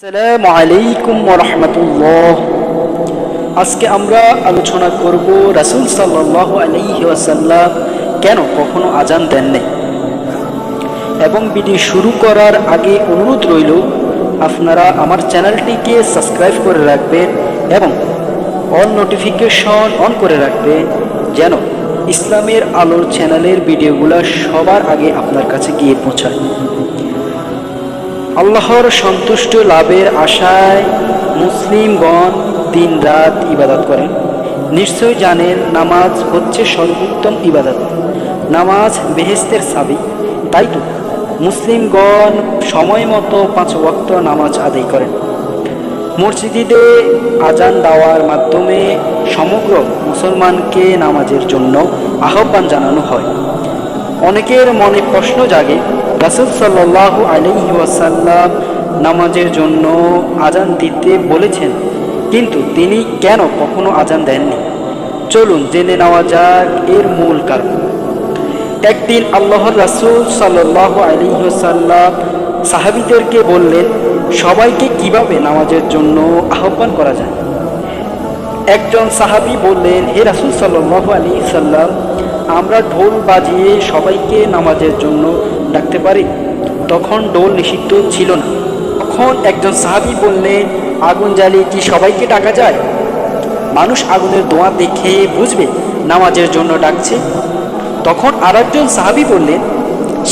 আসসালামু আলাইকুম ওয়া রাহমাতুল্লাহ। আজকে আমরা আলোচনা করব রাসূল সাল্লাল্লাহু আলাইহি ওয়াসাল্লাম কেন কখনো আজান দেন নাই। এবং ভিডিও শুরু করার আগে অনুরোধ রইল আপনারা আমার চ্যানেলটিকে সাবস্ক্রাইব করে রাখবেন এবং অল নোটিফিকেশন অন করে রাখবেন যেন ইসলামের আলোর চ্যানেলের ভিডিওগুলো সবার আগে আপনার কাছে গিয়ে পৌঁছায়। আল্লাহর সন্তুষ্ট লাভের আশায় মুসলিমগণ দিন রাত ইবাদত করেন। নিশ্চয় জানেন নামাজ হচ্ছে সর্বোত্তম ইবাদত, নামাজ বেহেশতের চাবি। তাই তো মুসলিমগণ সময় মতো 5 ওয়াক্ত নামাজ আদায় করেন। মসজিদে আজান দেওয়ার মাধ্যমে সমগ্র মুসলমানকে নামাজের জন্য আহ্বান জানানো হয়। অনেকের মনে প্রশ্ন জাগে, রাসূল সাল্লাল্লাহু আলাইহি ওয়াসাল্লাম নামাজের জন্য আজান দিতে বলেছেন, কিন্তু তিনি কেন কখনো আজান দেননি? চলুন জেনে নেওয়া যাক এর মূল কারণ। একদিন আল্লাহর রাসূল সাল্লাল্লাহু আলাইহি ওয়াসাল্লাম সাহাবীদেরকে বললেন, সবাইকে কিভাবে নামাজের জন্য আহ্বান করা যায়। একজন সাহাবী বললেন, হে রাসূল সাল্লাল্লাহু আলাইহি ওয়াসাল্লাম, আমরা ঢোল বাজিয়ে সবাইকে নামাজের জন্য ডাকতে পারি। তখন ঢোল নিষিদ্ধ ছিল না। তখন একজন সাহাবী বললেন, আগুন জ্বালিয়ে কি সবাইকে ডাকা যায়? মানুষ আগুনের ধোঁয়া দেখে বুঝবে নামাজের জন্য ডাকছে। তখন আরেকজন সাহাবী বললেন,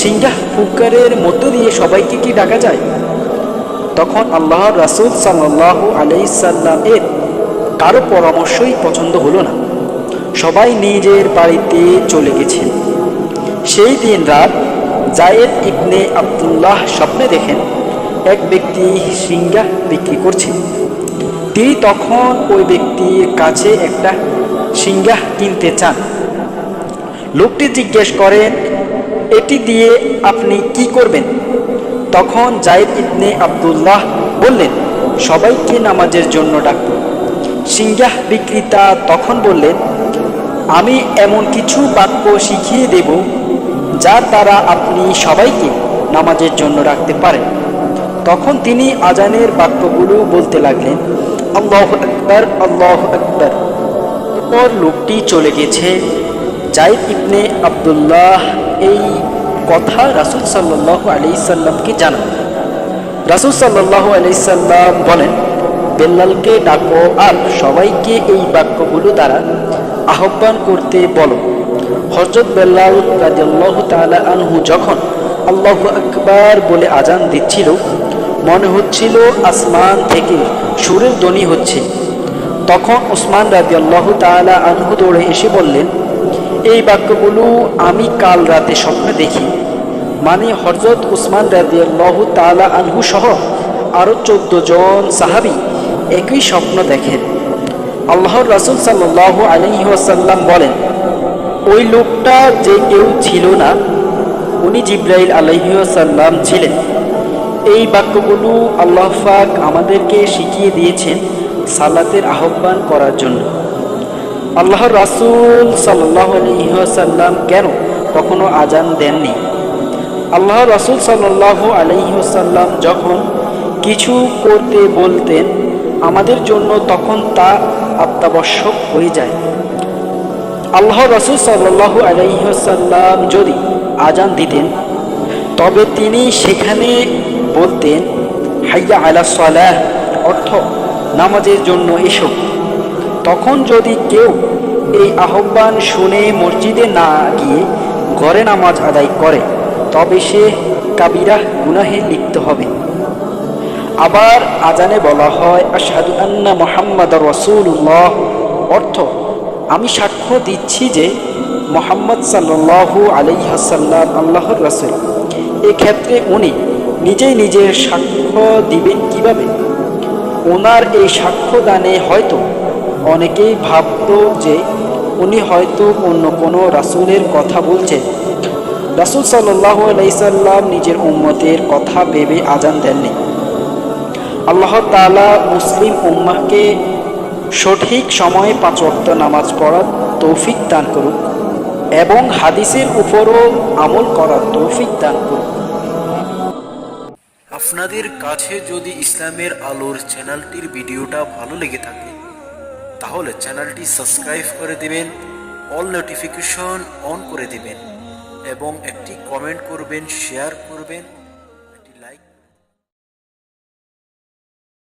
সিংহাহ ফুৎকারের মধ্য দিয়ে সবাইকে কি ডাকা যায়? তখন আল্লাহর রাসূল সাল্লাল্লাহু আলাইহি সাল্লাম এর কারো পরামর্শই পছন্দ হলো না। সবাই নিজের বাড়িতে চলে গেছেন। সেই দিন রাত যায়েদ ইবনে আব্দুল্লাহ স্বপ্নে দেখেন এক ব্যক্তি সিংহাহ বিক্রি করছে। তিনি তখন ওই ব্যক্তির কাছে একটা সিংহাহ কিনতে চান। লোকটি জিজ্ঞেস করেন, এটি দিয়ে আপনি কি করবেন? তখন যায়েদ ইবনে আব্দুল্লাহ বললেন, সবাইকে নামাজের জন্য ডাকব। সিংহাহ বিক্রেতা তখন বললেন, আমি এমন কিছু বাক্য শিখিয়ে দেব যার দ্বারা আপনি সবাইকে নামাজের জন্য রাখতে পারেন। তখন তিনি আজানের বাক্যগুলো বলতে লাগলেন, আল্লাহু আকবার, আল্লাহু আকবার। এরপর লোকটি চলে গেছে। যায়েদ ইবনে আব্দুল্লাহ এই কথা রাসূল সাল্লাল্লাহু আলাইহি সাল্লামকে জানান। রাসূল সাল্লাল্লাহু আলাইহি সাল্লাম বলেন, বেল্লালকে ডাকো আর সবাইকে এই বাক্যগুলো দ্বারা আহ্বান করতে বলো। হযরত বেল্লাল রাদিয়াল্লাহু তাআলা আনহু যখন আল্লাহু আকবার বলে আজান দিচ্ছিল, মনে হচ্ছিল আসমান থেকে সুরের ধ্বনি হচ্ছে। তখন ওসমান রাদিয়াল্লাহু তাআলা আনহু দৌড়ে এসে বললেন, এই বাক্যগুলো আমি কাল রাতে স্বপ্নে দেখি। মানে হযরত ওসমান রাদিয়াল্লাহু তাআলা আনহু সহ আরও 14 জন সাহাবী একই স্বপ্ন দেখেন। আল্লাহর রাসূল সাল্লাল্লাহু আলাইহি ওয়াসাল্লাম বলেন, ওই লোকটা যে কেউ ছিল না, উনি জিবরাইল আলাইহি ওয়াসাল্লাম ছিলেন। এই বাক্যগুলো আল্লাহ পাক আমাদেরকে শিখিয়ে দিয়েছেন সালাতের আহ্বান করার জন্য। আল্লাহর রাসূল সাল্লাল্লাহু আলাইহি ওয়াসাল্লাম কেন কখনো আজান দেননি? আল্লাহর রাসূল সাল্লাল্লাহু আলাইহি ওয়াসাল্লাম যখন কিছু করতে বলতেন আমাদের জন্য, তখন তা অত্যাবশ্যক হয়ে যায়। আল্লাহর রাসূল সাল্লাল্লাহু আলাইহি ওয়াসাল্লাম যদি আজান দিতেন, তবে তিনি সেখানে বলতেন, হাইয়া আলা সালাহ, অর্থ নামাজের জন্য এসো। তখন যদি কেউ এই আহ্বান শুনে মসজিদে না গিয়ে ঘরে নামাজ আদায় করে, তবে সে কাবিরা গুনাহে লিপ্ত হবে। আবার আজানে বলা হয়, আশহাদু আন্না মুহাম্মাদুর রাসূলুল্লাহ, অর্থ আমি সাক্ষ্য দিচ্ছি যে মুহাম্মদ সাল্লাল্লাহু আলাইহি ওয়াসাল্লাম আল্লাহর রাসূল। এক্ষেত্রে উনি নিজেই নিজের সাক্ষ্য দিবেন কিভাবে? ওনার এই সাক্ষ্য দানে হয়তো অনেকেই ভাবত যে উনি হয়তো অন্য কোনো রাসূলের কথা বলছেন। রাসূল সাল্লাল্লাহু আলাইহি সাল্লাম নিজের উম্মতের কথা ভেবে আজান দেননি। আল্লাহ তাআলা মুসলিম উম্মাহকে সঠিক সময়ে 5 ওয়াক্ত নামাজ পড়ার তৌফিক দান করুক এবং হাদিসের উপরও আমল করার তৌফিক দান করুক। আপনাদের কাছে যদি ইসলামের আলোর চ্যানেলটির ভিডিওটা ভালো লেগে থাকে তাহলে চ্যানেলটি সাবস্ক্রাইব করে দিবেন, অল নোটিফিকেশন অন করে দিবেন এবং একটি কমেন্ট করবেন, শেয়ার করবেন।